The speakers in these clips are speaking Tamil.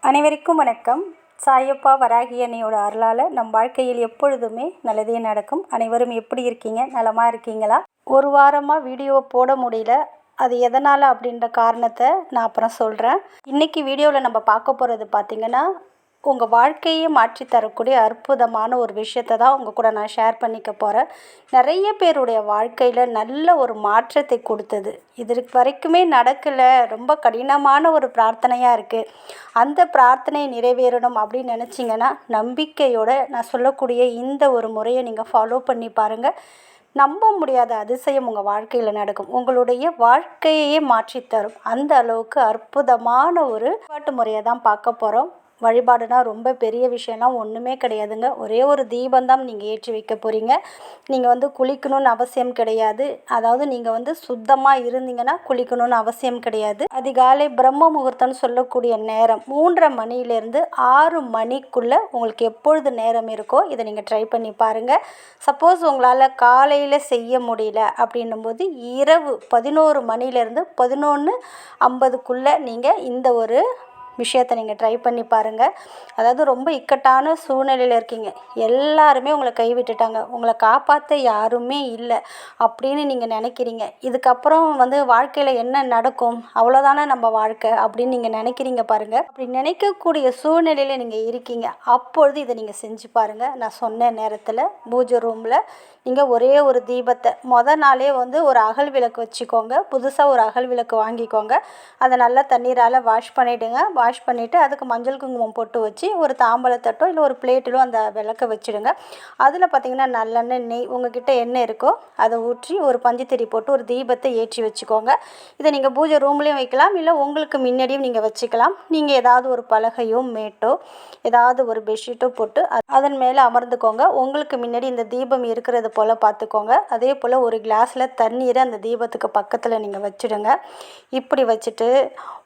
அனைவருக்கும் வணக்கம். சாயப்பா வராகி அன்னையோட அருளால் நம் வாழ்க்கையில் எப்பொழுதுமே நல்லதே நடக்கும். அனைவரும் எப்படி இருக்கீங்க? நலமாக இருக்கீங்களா? ஒரு வாரமாக வீடியோ போட முடியல. அது எதனால் அப்படின்ற காரணத்தை நான் அப்புறம் சொல்கிறேன். இன்றைக்கி வீடியோவில் நம்ம பார்க்க போகிறது பார்த்திங்கன்னா, உங்கள் வாழ்க்கையை மாற்றி தரக்கூடிய அற்புதமான ஒரு விஷயத்தை தான் உங்கள் கூட நான் ஷேர் பண்ணிக்க போகிறேன். நிறைய பேருடைய வாழ்க்கையில் நல்ல ஒரு மாற்றத்தை கொடுத்தது. இதற்கு வரைக்குமே நடக்கலை, ரொம்ப கடினமான ஒரு பிரார்த்தனையாக இருக்குது. அந்த பிரார்த்தனை நிறைவேறணும் அப்படின்னு நினச்சிங்கன்னா, நம்பிக்கையோடு நான் சொல்லக்கூடிய இந்த ஒரு முறையை நீங்கள் ஃபாலோ பண்ணி பாருங்கள். நம்ப முடியாத அதிசயம் உங்கள் வாழ்க்கையில் நடக்கும். உங்களுடைய வாழ்க்கையே மாற்றித்தரும். அந்த அளவுக்கு அற்புதமான ஒரு வழிபாட்டு முறையை தான் பார்க்க போகிறோம். வழிபாடுனா ரொம்ப பெரிய விஷயம்லாம் ஒன்றுமே கிடையாதுங்க. ஒரே ஒரு தீபந்தான் நீங்கள் ஏற்றி வைக்க போகிறீங்க. நீங்கள் குளிக்கணும்னு அவசியம் கிடையாது. அதாவது நீங்கள் சுத்தமாக இருந்தீங்கன்னா குளிக்கணும்னு அவசியம் கிடையாது. அதிகாலை பிரம்ம முகூர்த்தம்னு சொல்லக்கூடிய நேரம் 3:30 மணிலேருந்து 6 மணிக்குள்ளே உங்களுக்கு எப்பொழுது நேரம் இருக்கோ இதை நீங்கள் ட்ரை பண்ணி பாருங்கள். சப்போஸ் உங்களால் காலையில் செய்ய முடியல அப்படின்னும்போது இரவு 11 மணிலேருந்து 11:50க்குள்ளே நீங்கள் இந்த ஒரு விஷயத்தை நீங்கள் ட்ரை பண்ணி பாருங்கள். அதாவது ரொம்ப இக்கட்டான சூழ்நிலையில் இருக்கீங்க, எல்லாருமே உங்களை கைவிட்டுட்டாங்க, உங்களை காப்பாற்ற யாருமே இல்லை அப்படின்னு நீங்கள் நினைக்கிறீங்க. இதுக்கப்புறம் வாழ்க்கையில் என்ன நடக்கும், அவ்வளோதானே நம்ம வாழ்க்கை அப்படின்னு நீங்கள் நினைக்கிறீங்க பாருங்கள். அப்படி நினைக்கக்கூடிய சூழ்நிலையில் நீங்கள் இருக்கீங்க. அப்பொழுது இதை நீங்கள் செஞ்சு பாருங்கள். நான் சொன்ன நேரத்தில் பூஜை ரூமில் நீங்கள் ஒரே ஒரு தீபத்தை நாளே ஒரு அகல் விளக்கு வச்சுக்கோங்க. புதுசாக ஒரு அகல் விளக்கு வாங்கிக்கோங்க. அதை நல்லா தண்ணீரால் வாஷ் பண்ணிவிடுங்க. வாஷ் பண்ணிவிட்டு அதுக்கு மஞ்சள் குங்குமம் போட்டு வச்சு ஒரு தாம்பழத்தட்டோ இல்லை ஒரு பிளேட்டிலோ அந்த விளக்கை வச்சுடுங்க. அதில் பார்த்திங்கன்னா நல்லெண்ணெய், நெய், உங்கள்கிட்ட எண்ணெய் இருக்கோ அதை ஊற்றி ஒரு பஞ்சுத்திரி போட்டு ஒரு தீபத்தை ஏற்றி வச்சுக்கோங்க. இதை நீங்கள் பூஜை ரூம்லேயும் வைக்கலாம், இல்லை உங்களுக்கு முன்னாடியும் நீங்கள் வச்சுக்கலாம். நீங்கள் ஏதாவது ஒரு பலகையோ மேட்டோ ஏதாவது ஒரு பெட்ஷீட்டோ போட்டு அதன் மேலே அமர்ந்துக்கோங்க. உங்களுக்கு முன்னாடி இந்த தீபம் இருக்கிறது போல் பார்த்துக்கோங்க. அதே போல் ஒரு கிளாஸில் தண்ணீரை அந்த தீபத்துக்கு பக்கத்தில் நீங்கள் வச்சுடுங்க. இப்படி வச்சுட்டு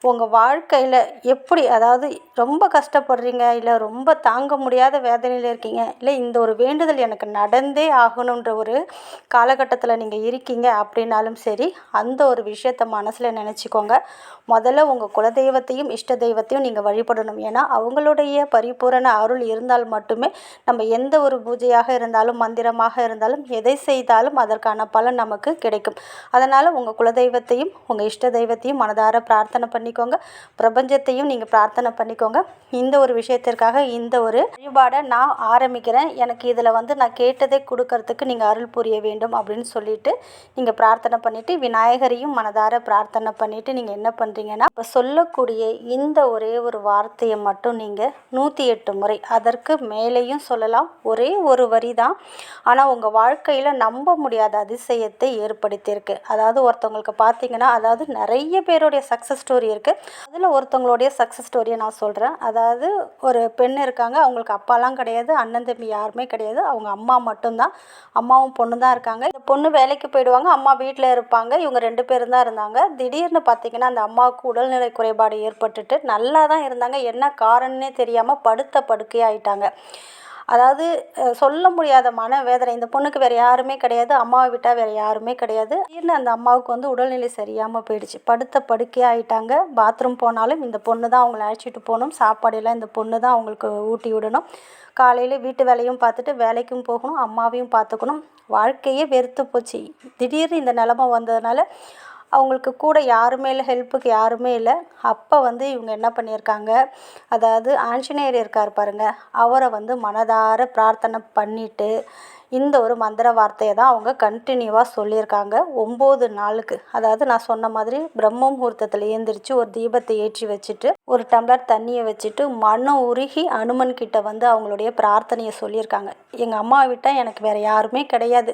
உங்கள் வாழ்க்கையில் எப்படி, அதாவது ரொம்ப கஷ்டப்படுறீங்க, இல்லை ரொம்ப தாங்க முடியாத வேதனையில் இருக்கீங்க, இல்லை இந்த ஒரு வேண்டுதல் எனக்கு நடந்தே ஆகணுன்ற ஒரு காலகட்டத்தில் நீங்கள் இருக்கீங்க அப்படின்னாலும் சரி, அந்த ஒரு விஷயத்தை மனசில் நினச்சிக்கோங்க. முதல்ல உங்கள் குலதெய்வத்தையும் இஷ்ட தெய்வத்தையும் நீங்கள் வழிபடணும். ஏன்னா அவங்களுடைய பரிபூரண அருள் இருந்தால் மட்டுமே நம்ம எந்த ஒரு பூஜையாக இருந்தாலும் மந்திரமாக இருந்தாலும் எதை செய்தாலும் அதற்கான பலன் நமக்கு கிடைக்கும். அதனால் உங்கள் குலதெய்வத்தையும் உங்கள் இஷ்ட தெய்வத்தையும் மனதார பிரார்த்தனை பண்ணிக்கோங்க. பிரபஞ்சத்தையும் நீங்கள் பிரார்த்தனை பண்ணிக்கோங்க. இந்த ஒரு விஷயத்திற்காக இந்த ஒரு வழிபாடை நான் ஆரம்பிக்கிறேன். எனக்கு இதில் நான் கேட்டதை கொடுக்கறதுக்கு நீங்கள் அருள் புரிய வேண்டும் அப்படின்னு சொல்லிட்டு நீங்கள் பிரார்த்தனை பண்ணிவிட்டு விநாயகரையும் மனதார பிரார்த்தனை பண்ணிவிட்டு நீங்கள் என்ன பண்ணுறீங்கன்னா, இப்போ சொல்லக்கூடிய இந்த ஒரே ஒரு வார்த்தையை மட்டும் நீங்கள் 108 முறை, அதற்கு மேலேயும் சொல்லலாம், ஒரே ஒரு வரி தான், ஆனால் உங்கள் வாழ்க்கையில் நம்ப முடியாத அதிசயத்தை ஏற்படுத்தியிருக்கு. அதாவது ஒருத்தவங்களுக்கு பார்த்தீங்கன்னா, அதாவது நிறைய பேருடைய சக்ஸஸ் ஸ்டோரி இருக்குது. அதில் ஒருத்தவங்களுடைய சக்ஸஸ் ஸ்டோரியை நான் சொல்கிறேன். அதாவது ஒரு பெண் இருக்காங்க, அவங்களுக்கு அப்பாலாம் கிடையாது, அண்ணன் தம்பி யாருமே கிடையாது, அவங்க அம்மா மட்டும்தான், அம்மாவும் பொண்ணு தான் இருக்காங்க. இந்த பொண்ணு வேலைக்கு போயிடுவாங்க, அம்மா வீட்டில் இருப்பாங்க. இவங்க 2 பேரும் தான் இருந்தாங்க. திடீர்னு பார்த்திங்கன்னா அந்த அம்மாவுக்கு உடல்நிலை குறைபாடு ஏற்பட்டுட்டு நல்லா தான் இருந்தாங்க, என்ன காரணம்னே தெரியாமல் படுத்த படுக்கையாயிட்டாங்க. அதாவது சொல்ல முடியாத மனவேதனை. இந்த பொண்ணுக்கு வேறு யாருமே கிடையாது, அம்மாவை விட்டால் வேறு யாருமே கிடையாது. திடீர்னு அந்த அம்மாவுக்கு உடல்நிலை சரியாமல் போயிடுச்சு, படுத்த படுக்கையாக ஆகிட்டாங்க. பாத்ரூம் போனாலும் இந்த பொண்ணு தான் அவங்கள அழைச்சிட்டு போகணும், சாப்பாடெல்லாம் இந்த பொண்ணு தான் அவங்களுக்கு ஊட்டி விடணும். காலையில் வீட்டு வேலையும் பார்த்துட்டு வேலைக்கும் போகணும், அம்மாவையும் பார்த்துக்கணும். வாழ்க்கையே வெறுத்து போச்சு. திடீர்னு இந்த நிலமை வந்ததுனால அவங்களுக்கு கூட யாருமே இல்லை, ஹெல்ப்புக்கு யாருமே இல்லை. அப்போ இவங்க என்ன பண்ணியிருக்காங்க, அதாவது ஆஞ்சநேயர் இருக்கார் பாருங்கள், அவரை மனதார பிரார்த்தனை பண்ணிவிட்டு இந்த ஒரு மந்திர வார்த்தையை தான் அவங்க கண்டினியூவாக சொல்லியிருக்காங்க 9 நாளுக்கு. அதாவது நான் சொன்ன மாதிரி பிரம்ம முகூர்த்தத்தில் எழுந்திரிச்சு ஒரு தீபத்தை ஏற்றி வச்சுட்டு ஒரு டம்ளர் தண்ணியை வச்சுட்டு மனம் உருகி அனுமன் கிட்ட அவங்களுடைய பிரார்த்தனையை சொல்லியிருக்காங்க. எங்கள் அம்மா விட்டால் எனக்கு வேறு யாருமே கிடையாது,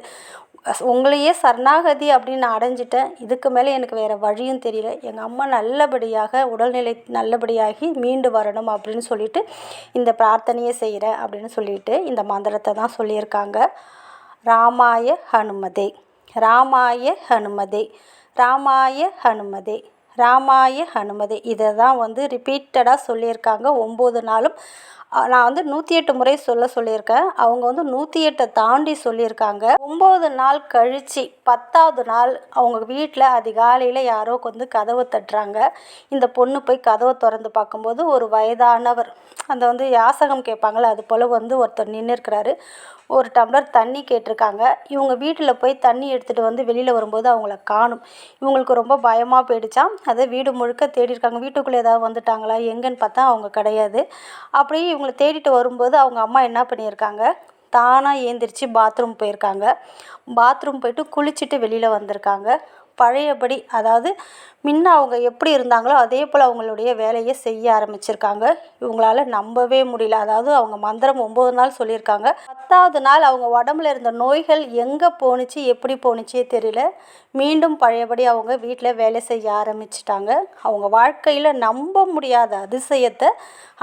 உங்களையே சரணாகதி அப்படின்னு நான் அடைஞ்சிட்டேன், இதுக்கு மேலே எனக்கு வேறு வழியும் தெரியல, எங்கள் அம்மா நல்லபடியாக உடல்நிலை நல்லபடியாகி மீண்டு வரணும் அப்படின்னு சொல்லிட்டு இந்த பிரார்த்தனையை செய்கிறேன் அப்படின்னு சொல்லிட்டு இந்த மந்திரத்தை தான் சொல்லியிருக்காங்க. ராமாய ஹனுமதே, ராமாய ஹனுமதே, ராமாய ஹனுமதே, ராமாய ஹனுமதே. இதை தான் ரிப்பீட்டடாக சொல்லியிருக்காங்க 9 நாளும். நான் வந்து 108 முறை சொல்லியிருக்கேன். அவங்க வந்து 108 தாண்டி சொல்லியிருக்காங்க. 9 நாள் கழித்து 10வது நாள் அவங்க வீட்டில் அதிகாலையில் யாரோ வந்து கதவை தட்டுறாங்க. இந்த பொண்ணு போய் கதவை திறந்து பார்க்கும்போது ஒரு வயதானவர், அந்த வந்து யாசகம் கேட்பாங்களே அது போல் வந்து ஒருத்தர் நின்றுருக்கிறாரு. ஒரு டம்ளர் தண்ணி கேட்டிருக்காங்க. இவங்க வீட்டில் போய் தண்ணி எடுத்துகிட்டு வந்து வெளியில் வரும்போது அவங்கள காணும். இவங்களுக்கு ரொம்ப பயமாக போயிடுச்சாம். அதை வீடு முழுக்க தேடிருக்காங்க. வீட்டுக்குள்ளே ஏதாவது வந்துட்டாங்களா எங்கேன்னு பார்த்தா அவங்க கிடையாது. அப்படியே இவங்கள தேடிட்டு வரும்போது அவங்க அம்மா என்ன பண்ணியிருக்காங்க, தானாக ஏந்திரிச்சு பாத்ரூம் போயிருக்காங்க. பாத்ரூம் போயிட்டு குளிச்சுட்டு வெளியில் வந்திருக்காங்க. பழையபடி, அதாவது முன்ன அவங்க எப்படி இருந்தாங்களோ அதே போல் அவங்களுடைய வேலையை செய்ய ஆரம்பிச்சிருக்காங்க. இவங்களால நம்பவே முடியல. அதாவது அவங்க மந்திரம் 9 நாள் சொல்லியிருக்காங்க. 10வது நாள் அவங்க உடம்புல இருந்த நோய்கள் எங்கே போணுச்சு, எப்படி போணுச்சே தெரியல. மீண்டும் பழையபடி அவங்க வீட்டில் வேலை செய்ய ஆரம்பிச்சிட்டாங்க. அவங்க வாழ்க்கையில் நம்ப முடியாத அதிசயத்தை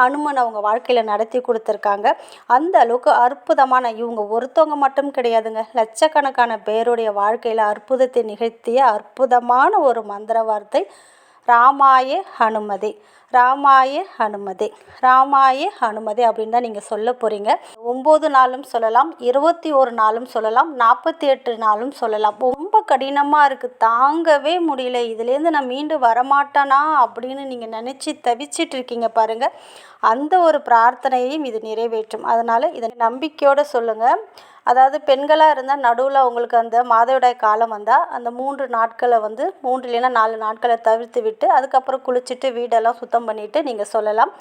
ஹனுமன் அவங்க வாழ்க்கையில் நடத்தி கொடுத்துருக்காங்க. அந்த அளவுக்கு அற்புதமான, இவங்க ஒருத்தவங்க மட்டும் கிடையாதுங்க, லட்சக்கணக்கான பேருடைய வாழ்க்கையில் அற்புதத்தை நிகழ்த்திய அற்புதமான ஒரு மந்திர வார்த்தை ராமாய ஹனுமதே, ராமாய ஹனுமதே, ராமாய ஹனுமதே அப்படின்னு தான் நீங்கள் சொல்ல போகிறீங்க. 9 நாளும் சொல்லலாம், 21 நாளும் சொல்லலாம், 48 நாளும் சொல்லலாம். ரொம்ப கடினமாக இருக்குது, தாங்கவே முடியல, இதுலேருந்து நான் மீண்டு வரமாட்டேனா அப்படின்னு நீங்கள் நினச்சி தவிச்சிட்டு இருக்கீங்க பாருங்கள். அந்த ஒரு பிரார்த்தனையையும் இது நிறைவேற்றும். அதனால் இதை நம்பிக்கையோடு சொல்லுங்கள். அதாவது பெண்களாக இருந்தால் நடுவில் உங்களுக்கு அந்த மாதவிடாய் காலம் வந்தால் அந்த 3 நாட்களை வந்து 3 இல்லைன்னா 4 நாட்களை தவிர்த்து விட்டு அதுக்கப்புறம் குளிச்சுட்டு வீடெல்லாம் சுத்தம் பண்ணிவிட்டு நீங்கள் சொல்லலாம்.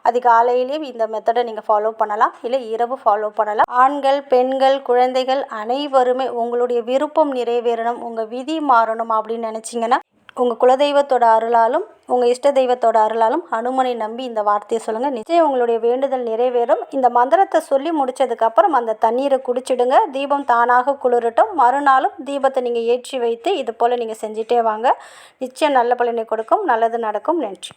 அதிகாலையிலேயும் இந்த மெத்தடை நீங்கள் ஃபாலோ பண்ணலாம், இல்லை இரவு ஃபாலோ பண்ணலாம். ஆண்கள், பெண்கள், குழந்தைகள் அனைவருமே உங்களுடைய விருப்பம் நிறைவேறணும், உங்கள் விதி மாறணும் அப்படின்னு நினச்சிங்கன்னா உங்கள் குலதெய்வத்தோட அருளாலும் உங்கள் இஷ்ட தெய்வத்தோட அருளாலும் ஹனுமனை நம்பி இந்த வார்த்தையை சொல்லுங்கள். நிச்சயம் உங்களுடைய வேண்டுதல் நிறைவேறும். இந்த மந்திரத்தை சொல்லி முடித்ததுக்கப்புறம் அந்த தண்ணீரை குடிச்சிடுங்க. தீபம் தானாக குளிரட்டும். மறுநாளும் தீபத்தை நீங்கள் ஏற்றி வைத்து இது போல் நீங்கள் செஞ்சிட்டே வாங்க. நிச்சயம் நல்ல பலனை கொடுக்கும், நல்லது நடக்கும். நன்றி.